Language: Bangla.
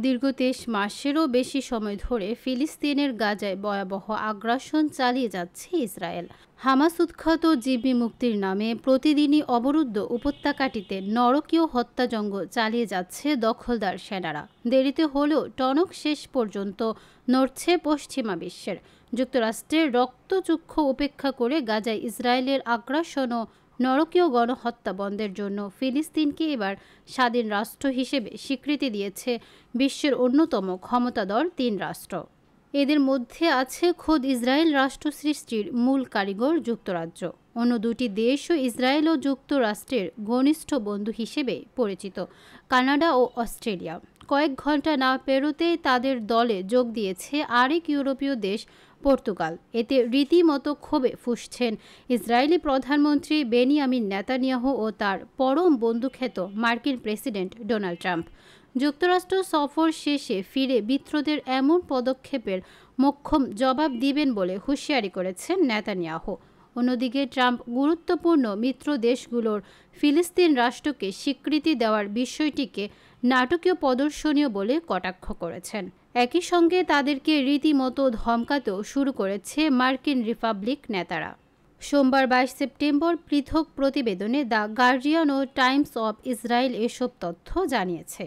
দীর্ঘ ২৩ মাসেরও বেশি সময় ধরে ফিলিস্তিনের গাজায় ভয়াবহ আগ্রাসন চালিয়ে যাচ্ছে ইসরায়েল। হামাস উৎখাত জিম্মি মুক্তির নামে প্রতিদিনই অবরুদ্ধ উপত্যকাটিতে নরকীয় হত্যাযজ্ঞ চালিয়ে যাচ্ছে দখলদার সেনারা। দেরিতে হলেও টনক শেষ পর্যন্ত নড়ছে পশ্চিমা বিশ্বের। যুক্তরাষ্ট্রের রক্তচক্ষু উপেক্ষা করে গাজায় ইসরায়েলের আগ্রাসন ও নরকীয় গণহত্যা বন্ধের জন্য ফিলিস্তিনকে এবার স্বাধীন রাষ্ট্র হিসেবে স্বীকৃতি দিয়েছে বিশ্বের অন্যতম ক্ষমতাধর ৩ রাষ্ট্র। এদের মধ্যে আছে খোদ ইসরায়েল রাষ্ট্র সৃষ্টির মূল কারিগর যুক্তরাজ্য। অন্য দুটি দেশও ইসরায়েল ও যুক্তরাষ্ট্রের ঘনিষ্ঠ বন্ধু হিসেবে পরিচিত, কানাডা ও অস্ট্রেলিয়া। কয়েক ঘন্টা না পেরোতেই তাদের দলে যোগ দিয়েছে আরেক ইউরোপীয় দেশ পর্তুগাল। এতে রীতিমতো ক্ষোভে ফুঁসছেন ইসরায়েলি প্রধানমন্ত্রী বেনিয়ামিন নেতানিয়াহু ও তার পরম বন্ধুখ্যাত মার্কিন প্রেসিডেন্ট ডোনাল্ড ট্রাম্প। যুক্তরাষ্ট্র সফর শেষে ফিরে মিত্রদের এমন পদক্ষেপের মোক্ষম জবাব দিবেন বলে হুঁশিয়ারি করেছেন নেতানিয়াহু। অন্যদিকে ট্রাম্প গুরুত্বপূর্ণ মিত্র দেশগুলোর ফিলিস্তিন রাষ্ট্রকে স্বীকৃতি দেওয়ার বিষয়টিকে নাটকীয় প্রদর্শনীয় বলে কটাক্ষ করেছেন। একই সঙ্গে তাদেরকে রীতিমতো ধমকাতেও শুরু করেছে মার্কিন রিপাবলিক নেতারা। সোমবার ২২ সেপ্টেম্বর পৃথক প্রতিবেদনে দ্য গার্ডিয়ান ও টাইমস অব ইসরায়েল এসব তথ্য জানিয়েছে।